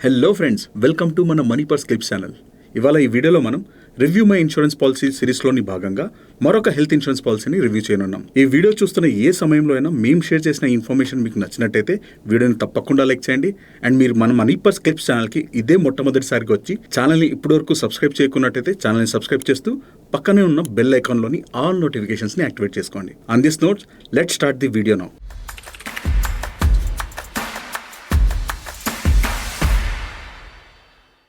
Hello friends, welcome to మన money per script channel. ఇవాళ ఈ వీడియోలో మనం రివ్యూ మై ఇన్సూరెన్స్ పాలసీ సిరీస్లోని భాగంగా మరొక హెల్త్ ఇన్సూరెన్స్ పాలసీని రివ్యూ చేయనున్నాం. ఈ వీడియో చూస్తున్న ఏ సమయంలో అయినా మేము షేర్ చేసిన ఇన్ఫర్మేషన్ మీకు నచ్చినట్టయితే వీడియోని తప్పకుండా లైక్ చేయండి. అండ్ మీరు మన మనీ పర్ స్క్రిప్ట్ ఛానల్కి ఇదే మొట్టమొదటిసారిగా వచ్చి ఛానల్ని ఇప్పటివరకు సబ్స్క్రైబ్ చేయకున్నట్టయితే ఛానల్ని సబ్స్క్రైబ్ చేస్తూ పక్కనే ఉన్న బెల్ ఐకాన్లోని ఆల్ నోటిఫికేషన్స్ని యాక్టివేట్ చేసుకోండి. On this notes, let's start the video now.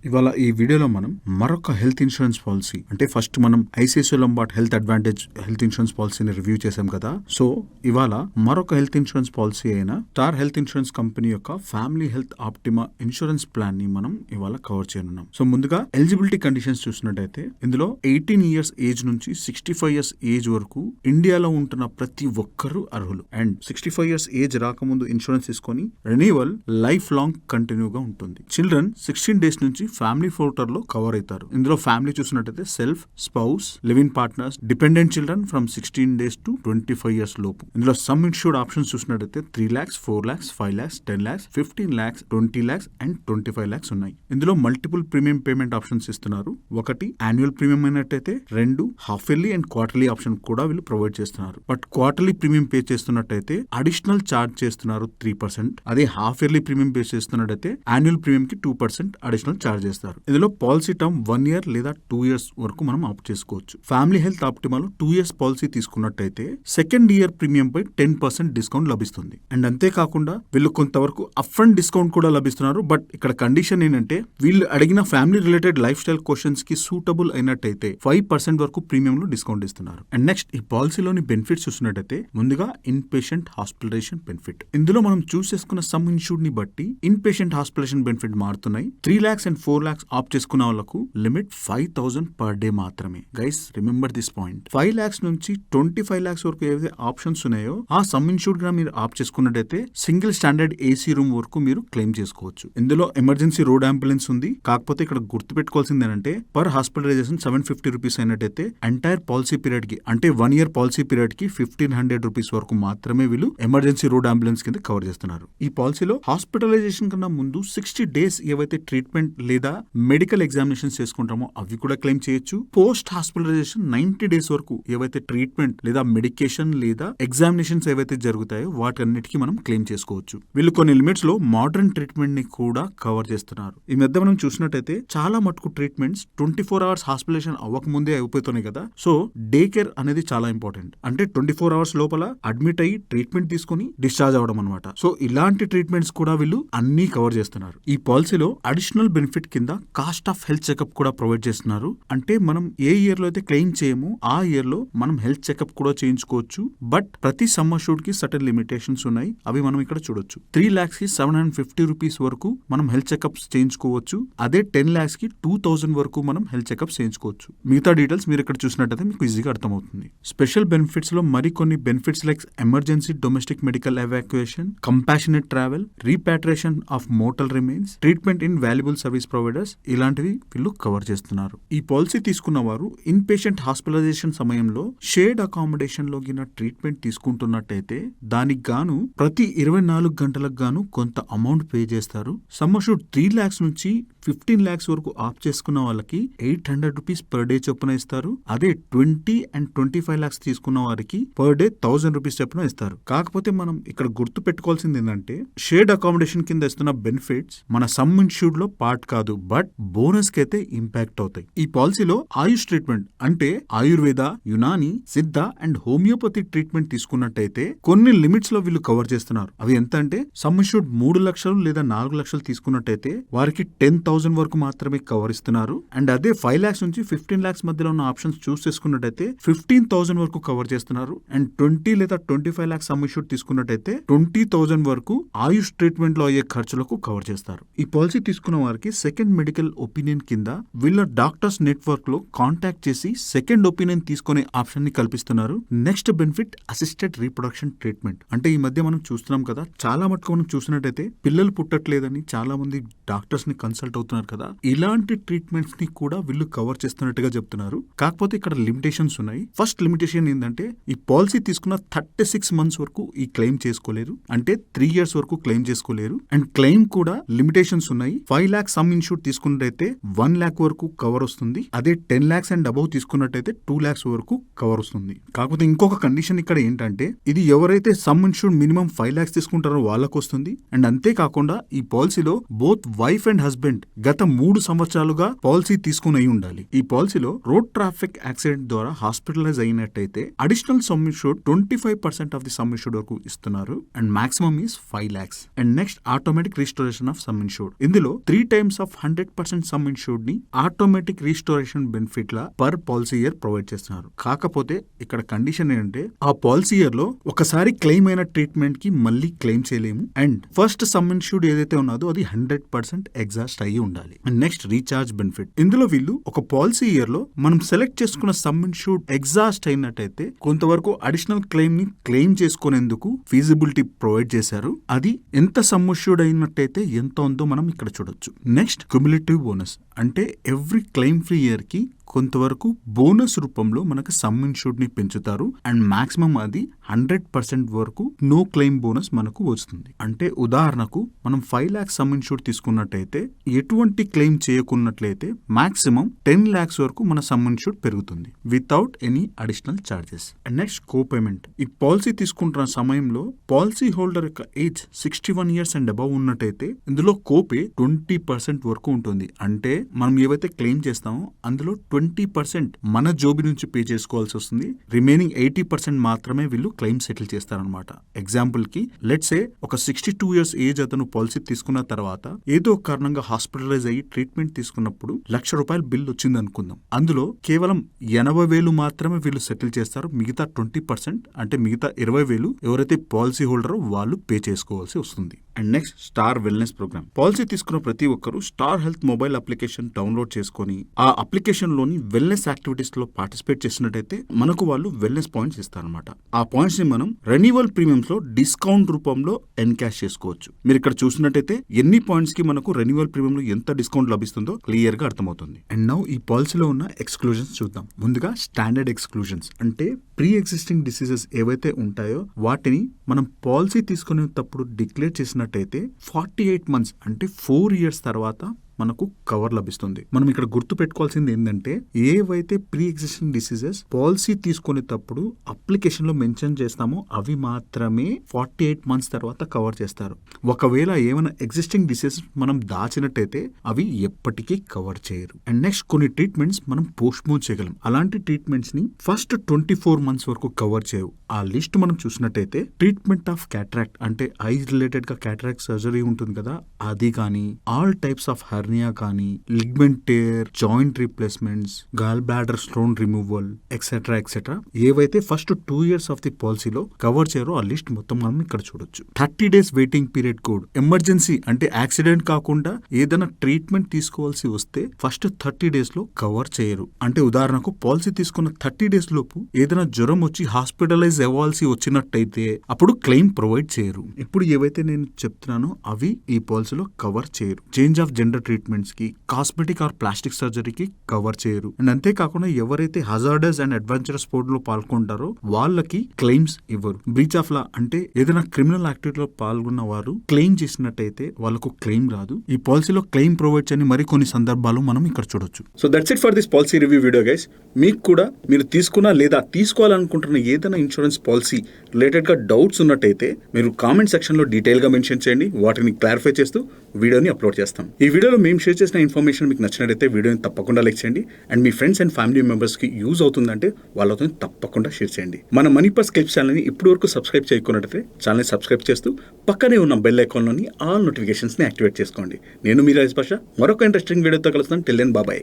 ఇవాళ ఈ వీడియోలో మనం మరొక హెల్త్ ఇన్సూరెన్స్ పాలసీ, అంటే ఫస్ట్ మనం ICICI Lombard health advantage health insurance పాలసీని రివ్యూ చేసాం కదా. సో ఇవాళ మరొక హెల్త్ ఇన్సూరెన్స్ పాలసీ అయిన స్టార్ హెల్త్ ఇన్సూరెన్స్ కంపెనీ యొక్క family health optima insurance plan ని మనం ఇవాళ కవర్ చేయనున్నాం. సో ముందుగా ఎలిజిబిలిటీ కండిషన్స్ చూసినట్టయితే ఇందులో 18 years ఏజ్ నుంచి 65 years ఏజ్ వరకు ఇండియాలో ఉంటున్న ప్రతి ఒక్కరూ అర్హులు. అండ్ 65 years ఏజ్ రాకముందు ఇన్సూరెన్స్ తీసుకొని రెన్యువల్ లైఫ్ లాంగ్ కంటిన్యూగా ఉంటుంది. చిల్డ్రన్ 16 days నుంచి ఫ్యామిలీ ఫ్లోటర్ లో కవర్ అవుతారు. ఇందులో ఫ్యామిలీ చూసినట్టయితే self, spouse, living partners, dependent children from 16 days to 25 years లోపు. ఇందులో సమ్ ఇన్సూర్డ్ ఆప్షన్స్ చూసినట్టయితే 3 lakhs, 4 lakhs, 5 lakhs, 10 lakhs, 15 lakhs, 20 lakhs and 25 lakhs ఉన్నాయి. ఇందులో మల్టిపుల్ ప్రీమియం పేమెంట్ ఆప్షన్స్ ఇస్తున్నారు. ఒకటి యాన్యువల్ ప్రీమియం అయినట్టయితే, 2 half yearly and quarterly option కూడా వీళ్ళు ప్రొవైడ్ చేస్తున్నారు. బట్ క్వార్టర్లీ ప్రీమియం పే చేస్తున్నట్టయితే అడిషనల్ చార్జ్ చేస్తున్నారు 3%. అదే హాఫ్ ఇయర్లీ ప్రీమియం పే చేస్తున్నట్టయితే యాన్యువల్ ప్రీమియం కి 2% అడిషనల్ చార్జ్ చేస్తారు. ఇందులో పాలసీ టర్మ్ 1 year లేదా 2 years వరకు మనం ఆప్ట్ చేసుకోవచ్చు. ఫ్యామిలీ హెల్త్ ఆప్టిమాలో 2 years పాలసీ తీసుకున్నట్టయితే సెకండ్ ఇయర్ ప్రీమియం పై 10% డిస్కౌంట్ లభిస్తుంది. అండ్ అంతేకాకుండా వీళ్ళు కొంతవరకు అప్ ఫ్రంట్ డిస్కౌంట్ కూడా లభిస్తున్నారు. బట్ ఇక్కడ కండిషన్ ఏంటంటే వీళ్ళు అడిగిన family related life style questions కి సూటబుల్ అయినట్టయితే 5% వరకు ప్రీమియం లో డిస్కౌంట్ ఇస్తున్నారు. అండ్ నెక్స్ట్ ఈ పాలసీలోని బెనిఫిట్స్ చూసినట్టయితే ముందుగా ఇన్ పేషెంట్ హాస్పిటలైజేషన్ బెనిఫిట్. ఇందులో మనం చూస్ చేసుకున్న సమ్ ఇన్సూర్డ్ ని బట్టి ఇన్ పేషెంట్ హాస్పిటలైజేషన్ బెనిఫిట్ మారుతున్నాయి. 3 lakhs and 4 lakhs ఆప్ట్ చేసుకున్న వాళ్ళకు లిమిట్ 5,000 పర్ డే మాత్రమే. Guys remember this point. 5 lakhs నుంచి 25 lakhs వరకు ఏవైతే ఆప్షన్స్ ఉన్నాయో ఆ సమ్ ఇన్సూర్డ్ గా మీరు ఆప్ట్ చేసుకున్నట్టయితే సింగిల్ స్టాండర్డ్ ఏసీ రూమ్ వరకు మీరు క్లెయిమ్ చేసుకోవచ్చు. ఇందులో ఎమర్జెన్సీ రోడ్ అంబులెన్స్ ఉంది. కాకపోతే ఇక్కడ గుర్తుపెట్టుకోవాల్సింది ఏంటంటే పర్ హాస్పిటలైజేషన్ 750 rupees అయినట్టయితే ఎంటైర్ పాలసీ పీరియడ్ కి, అంటే 1 year పాలసీ పీరియడ్ కి 1,500 rupees వరకు మాత్రమే వీళ్ళు ఎమర్జెన్సీ రోడ్ అంబులెన్స్ కింద కవర్ చేస్తున్నారు. ఈ పాలసీలో హాస్పిటలైజేషన్ కన్నా ముందు 60 days ఏవైతే ట్రీట్మెంట్ లేదా మెడికల్ ఎగ్జామినేషన్స్ చేసుకుంటామో అవి కూడా క్లెయిమ్ చేయొచ్చు. పోస్ట్ హాస్పిటలైజేషన్ 90 days వరకు ఏవైతే ట్రీట్మెంట్ లేదా మెడికేషన్ లేదా ఎగ్జామినేషన్స్ ఏవైతే జరుగుతాయో వాటన్నిటికీ మనం క్లెయిమ్ చేసుకోవచ్చు. వీళ్ళు కొన్ని లిమిట్స్ లో మోడర్న్ ట్రీట్మెంట్ ని కూడా కవర్ చేస్తున్నారు. ఈ మధ్య మనం చూసినట్టయితే చాలా మటుకు ట్రీట్మెంట్స్ 24 hours హాస్పిటలైజేషన్ అవ్వకముందే అయిపోతున్నాయి కదా. సో డే కేర్ అనేది చాలా ఇంపార్టెంట్. అంటే 24 hours లోపల అడ్మిట్ అయ్యి ట్రీట్మెంట్ తీసుకుని డిశ్చార్జ్ అవ్వడం అనమాట. సో ఇలాంటి ట్రీట్మెంట్స్ కూడా వీళ్ళు అన్ని కవర్ చేస్తున్నారు. ఈ పాలసీలో అడిషనల్ బెనిఫిట్ కింద కాస్ట్ ఆఫ్ హెల్త్ చెకప్ కూడా ప్రొవైడ్ చేస్తున్నారు. అంటే మనం ఏ ఇయర్ లో అయితే క్లెయిమ్ చేయమో ఆ ఇయర్ లో మనం హెల్త్ చెకప్ కూడా చేయించుకోవచ్చు. బట్ ప్రతి సమ్ అష్యూర్డ్ కి సర్టెన్ లిమిటేషన్స్ ఉన్నాయి. అవి మనం ఇక్కడ చూడొచ్చు. 3 lakhs కి 750 rupees వరకు మనం హెల్త్ చెకప్స్ చేయించుకోవచ్చు. అదే 10 lakhs కి 2,000 వరకు మనం హెల్త్ చెకప్స్ చేయించుకోవచ్చు. మిగతా డీటెయిల్స్ మీరు ఇక్కడ చూసినట్టయితే మీకు ఈజీగా అర్థమవుతుంది. స్పెషల్ బెనిఫిట్స్ లో మరికొన్ని benefits like emergency domestic medical evacuation, compassionate travel, repatriation of mortal remains, treatment in valuable service providers ఇలాంటివి వీళ్ళు కవర్ చేస్తున్నారు. ఈ పాలసీ తీసుకున్న వారు ఇన్ పేషెంట్ హాస్పిటలైజేషన్ సమయంలో షేర్డ్ అకామిడేషన్ లో గిన ట్రీట్మెంట్ తీసుకుంటున్నట్టయితే దానికి గాను ప్రతి 24 గంటలకు గాను కొంత అమౌంట్ పే చేస్తారు. సమ్ అష్యూర్డ్ 3 lakhs నుంచి 15 lakhs వరకు ఆప్ చేసుకున్న వాళ్ళకి 800 rupees పర్ డే చొప్పున ఇస్తారు. అదే 20 and 25 lakhs తీసుకున్న వారికి పర్ డే 1,000 rupees చొప్పున ఇస్తారు. కాకపోతే మనం ఇక్కడ గుర్తు పెట్టుకోవాల్సింది ఏంటంటే షేర్డ్ అకామిడేషన్ కింద ఇస్తున్న బెనిఫిట్స్ మన సమ్ ఇన్సూర్డ్ లో పార్ట్ కాదు, బట్ బోనస్ కి అయితే ఇంపాక్ట్ అవుతాయి. ఈ పాలసీలో ఆయుష్ ట్రీట్మెంట్ అంటే ఆయుర్వేద, యునాని, సిద్ధ అండ్ హోమియోపతి ట్రీట్మెంట్ తీసుకున్నట్టయితే కొన్ని లిమిట్స్ లో వీళ్ళు కవర్ చేస్తున్నారు. అవి ఎంత అంటే సమ్ ఇన్సూర్డ్ 3 lakhs లేదా 4 lakhs తీసుకున్నట్టయితే వారికి 10,000 వరకు మాత్రమే కవర్ ఇస్తున్నారు. అండ్ అదే 5 lakhs నుంచి 15 lakhs మధ్యలో ఉన్న ఆప్షన్స్ చూస్ చేసుకున్నట్టయితే 15,000 వరకు కవర్ చేస్తున్నారు. అండ్ 20 లేదా 25 lakhs సమ్ ఇన్సూర్డ్ తీసుకున్నట్టయితే 20,000 వరకు ఆయుష్ ట్రీట్మెంట్ లో అయ్యే ఖర్చులకు కవర్ చేస్తారు. ఈ పాలసీ తీసుకున్న వారికి సెకండ్ మెడికల్ ఒపీనియన్ కింద వీళ్ళ డాక్టర్స్ నెట్వర్క్ లో కాంటాక్ట్ చేసి సెకండ్ ఒపీనియన్ తీసుకునే ఆప్షన్ ని కల్పిస్తున్నారు. Next benefit assisted reproduction treatment. అంటే ఈ మధ్య మనం చూస్తున్నాం కదా, చాలా మటుకు మనం చూసినట్టయితే పిల్లలు పుట్టట్లేదని చాలా మంది డాక్టర్స్ ని కన్సల్ట్ అవుతున్నారు కదా, ఇలాంటి ట్రీట్మెంట్స్ ని కూడా వీళ్ళు కవర్ చేస్తున్నట్టుగా చెప్తున్నారు. కాకపోతే ఇక్కడ లిమిటేషన్స్ ఉన్నాయి. ఫస్ట్ లిమిటేషన్ ఏంటంటే ఈ పాలసీ తీసుకున్న 36 months వరకు ఈ క్లెయిమ్ చేసుకోలేరు, అంటే 3 years వరకు క్లెయిమ్ చేసుకోలేరు. అండ్ క్లెయిమ్ కూడా లిమిటేషన్స్ ఉన్నాయి. 5 lakhs సమ్ ఇన్సూర్డ్ తీసుకున్నట్టయితే 1 lakh వరకు కవర్ వస్తుంది. అదే 10 lakhs అండ్ అబౌవ్ తీసుకున్నట్టయితే 2 lakhs వరకు కవర్ వస్తుంది. కాకపోతే ఇంకొక కండిషన్ ఇక్కడ ఏంటంటే ఇది ఎవరైతే సమ్ ఇన్సూర్డ్ మినిమం 5 lakhs తీసుకుంటారో వాళ్ళకు వస్తుంది. అండ్ అంతేకాకుండా ఈ పాలసీలో బోత్ వైఫ్ అండ్ హస్బెండ్ గత 3 సంవత్సరాలుగా పాలసీ తీసుకుని అయి ఉండాలి. ఈ పాలసీలో రోడ్ ట్రాఫిక్ యాక్సిడెంట్ ద్వారా హాస్పిటలైజ్ అయినట్టయితే additional some insured 25% of the some insured వరకు ఇస్తున్నారు. And maximum is 5 lakhs. And next automatic restoration of some insured. ఇందులో 3 times ఆఫ్ 100% సమ్ ఇన్సూర్డ్ ని ఆటోమేటిక్ రిస్టోరేషన్ బెనిఫిట్ లా పర్ పాలసీ ఇయర్ ప్రొవైడ్ చేస్తున్నారు. కాకపోతే ఇక్కడ condition ఏంటంటే ఆ పాలసీ ఇయర్ లో ఒకసారి క్లెయిమ్ అయిన ట్రీట్మెంట్ కి మళ్ళీ క్లెయిమ్ చేయలేము. అండ్ ఫస్ట్ సమ్ ఇన్సూర్డ్ ఏదైతే ఉన్నదో అది 100% ఎగ్జాస్ట్ అయ్యి ఉండాలి. And next recharge benefit. ఇందులో వీళ్ళు ఒక పాలసీ ఇయర్ లో మనం సెలెక్ట్ చేసుకున్న సమ్ ఇన్సూర్డ్ ఎగ్జాస్ట్ అయినట్టయితే కొంతవరకు అడిషనల్ క్లెయిమ్ ని క్లెయిమ్ చేసుకునేందుకు ఫీజిబిలిటీ ప్రొవైడ్ చేశారు. అది ఎంత సమ్ ఇన్సూర్డ్ అయినట్టయితే ఎంత ఉందో మనం ఇక్కడ చూడొచ్చు. నెక్స్ట్ క్యుములేటివ్ బోనస్, అంటే ఎవ్రీ క్లెయిమ్ ఫ్రీ ఇయర్ కి కొంతవరకు బోనస్ రూపంలో మనకు సమ్ ఇన్సూర్డ్ ని పెంచుతారు. అండ్ మాక్సిమం అది 100% వరకు నో క్లెయిమ్ బోనస్ మనకు వస్తుంది. అంటే ఉదాహరణకు మనం 5 lakhs సమ్ ఇన్సూర్డ్ తీసుకున్నట్టయితే ఎటువంటి క్లెయిమ్ చేయకున్నట్లయితే మాక్సిమం 10 lakhs వరకు మన సమ్ ఇన్సూర్డ్ పెరుగుతుంది without any additional charges. And next co payment. ఈ పాలసీ తీసుకుంటున్న సమయంలో పాలసీ హోల్డర్ యొక్క ఏజ్ 61 years అండ్ అబౌవ్ ఉన్నట్టయితే ఇందులో కోపే 20% వరకు ఉంటుంది. అంటే మనం ఏవైతే క్లెయిమ్ చేస్తామో అందులో 20% మన జోబి నుంచి పే చేసుకోవాల్సి వస్తుంది. రిమైనింగ్ 80% మాత్రమే వీళ్ళు క్లెయిమ్ సెటిల్ చేస్తారనమాట. ఎగ్జాంపుల్ కి లెట్స్ సే ఒక 62 years ఏజ్ అతను పాలసీ తీసుకున్న తర్వాత ఏదో కారణంగా హాస్పిటలైజ్ అయ్యి ట్రీట్మెంట్ తీసుకున్నప్పుడు ₹1,00,000 బిల్ వచ్చింది అనుకుందాం. అందులో కేవలం 80,000 మాత్రమే వీళ్ళు సెటిల్ చేస్తారు. మిగతా 20% అంటే మిగతా 20,000 ఎవరైతే పాలసీ హోల్డరో వాళ్ళు పే చేసుకోవాల్సి వస్తుంది. And next star wellness program. Policy తీసుకున్న ప్రతి ఒక్కరు star health mobile application download చేసుకుని ఆ అప్లికేషన్ లోని వెల్నెస్ యాక్టివిటీస్ లో పార్టిసిపేట్ చేసినట్టయితే మనకు వాళ్ళు వెల్నెస్ పాయింట్స్ ఇస్తారనమాట. ఆ పాయింట్స్ ని మనం రెన్యువల్ ప్రీమియమ్స్ లో డిస్కౌంట్ రూపంలో ఎన్కాష్ చేసుకోవచ్చు. మీరు ఇక్కడ చూసినట్టయితే ఎన్ని పాయింట్స్ కి మనకు రెన్యువల్ ప్రీమియం లో ఎంత డిస్కౌంట్ లభిస్తుందో క్లియర్ గా అర్థమవుతుంది. అండ్ నౌ ఈ పాలసీలో ఉన్న ఎక్స్క్లూజన్స్ చూద్దాం. ముందుగా స్టాండర్డ్ ఎక్స్క్లూజన్స్, అంటే ప్రీ ఎగ్జిస్టింగ్ డిసీజెస్ ఏవైతే ఉంటాయో వాటిని మనం పాలసీ తీసుకునేటప్పుడు డిక్లేర్ చేసినట్టయితే 48 months అంటే 4 years తర్వాత మనకు కవర్ లభిస్తుంది. మనం ఇక్కడ గుర్తు పెట్టుకోవాల్సింది ఏంటంటే ఏవైతే ప్రీ ఎగ్జిస్టింగ్ డిసీజెస్ పాలసీ తీసుకునేటప్పుడు అప్లికేషన్ లో మెన్షన్ చేస్తామో అవి మాత్రమే 48 months తర్వాత కవర్ చేస్తారు. ఒకవేళ ఏమైనా ఎగ్జిస్టింగ్ డిసీజెస్ మనం దాచినట్టయితే అవి ఎప్పటికీ కవర్ చేయరు. అండ్ నెక్స్ట్ కొన్ని ట్రీట్మెంట్స్ మనం పోస్ట్ పోన్ చేయగలం. అలాంటి ట్రీట్మెంట్స్ ని ఫస్ట్ 24 months వరకు కవర్ చేయవు. ఆ లిస్ట్ మనం చూసినట్టయితే ట్రీట్మెంట్ ఆఫ్ క్యాటరాక్ట్, అంటే ఐస్ రిలేటెడ్ గా క్యాటరాక్ట్ సర్జరీ ఉంటుంది కదా, అది కానీ ఆల్ టైప్స్ ఆఫ్ హెర్నియా కానీ ligament tear, joint replacements, gall bladder stone removal etcetera etcetera ఏవైతే ఫస్ట్ 2 years ఆఫ్ ది పాలసీలో కవర్ చేయరో ఆ లిస్ట్ మొత్తం మనం ఇక్కడ చూడొచ్చు. 30 days waiting period code. Emergency అంటే యాక్సిడెంట్ కాకుండా ఏదైనా ట్రీట్మెంట్ తీసుకోవాల్సి వస్తే ఫస్ట్ 30 days లో కవర్ చేయరు. అంటే ఉదాహరణకు పాలసీ తీసుకున్న 30 days లోపు ఏదైనా జ్వరం వచ్చి హాస్పిటలైజ్ అవ్వాల్సి వచ్చినట్టయితే అప్పుడు క్లెయిమ్ ప్రొవైడ్ చేయరు. ఇప్పుడు ఏవైతే నేను చెప్తున్నానో అవి ఈ పాలసీలో కవర్ చేయరు. చేంజ్ ఆఫ్ జెండర్ ట్రీట్మెంట్స్ కి, కాస్మెటిక్ ఆర్ ప్లాస్టిక్ సర్జరీకి కవర్ చేయరు. అండ్ అంతేకాకుండా ఎవరైతే హజార్డస్ అండ్ అడ్వెంచరస్ స్పోర్ట్ లో పాల్గొంటారో వాళ్ళకి క్లెయిమ్స్ ఇవ్వరు. బ్రీచ్ ఆఫ్ లా అంటే ఏదైనా క్రిమినల్ యాక్టివిటీలో పాల్గొన్న వారు క్లెయిమ్ చేసినట్టయితే వాళ్ళకు క్లెయిమ్ రాదు. ఈ పాలసీలో క్లెయిమ్ ప్రొవైడ్ చేయని మరికొన్ని సందర్భాలు మనం ఇక్కడ చూడొచ్చు. So that's it for this policy review video guys. మీకు కూడా మీరు తీసుకున్న లేదా తీసుకోవాలనుకుంటున్న ఏదైనా ఇన్సూరెన్స్ పాలసీ రిలేటెడ్ గా డౌట్స్ ఉన్నట్టయితే మీరు కామెంట్ సెక్షన్ లో డీటెయిల్ గా మెన్షన్ చేయండి. వాటిని క్లారిఫై చేస్తూ వీడియోని అప్లోడ్ చేస్తాం. ఈ వీడియోలో మేము షేర్ చేసిన ఇన్ఫర్మేషన్ మీకు నచ్చినట్టయితే వీడియోని తప్పకుండా లైక్ చేయండి. And me friends and family members కి యూజ్ అవుతుందంటే వాళ్ళతో తప్పకుండా షేర్ చేయండి. మన మనీ పర్స్ క్లిప్స్ ఛానల్ ని ఇప్పటి వరకు సబ్స్క్రైబ్ చేయకున్నట్టయితే ఛానల్ సబ్స్క్రైబ్ చేస్తూ పక్కనే ఉన్న బెల్ ఐకాన్ లోని ఆల్ నోటిఫికేషన్స్ ని యాక్టివేట్ చేసుకోండి. నేను మీ రాజేష్ భాష మరొక ఇంట్రెస్టింగ్ వీడియోతో కలుస్తాను. Till then bye.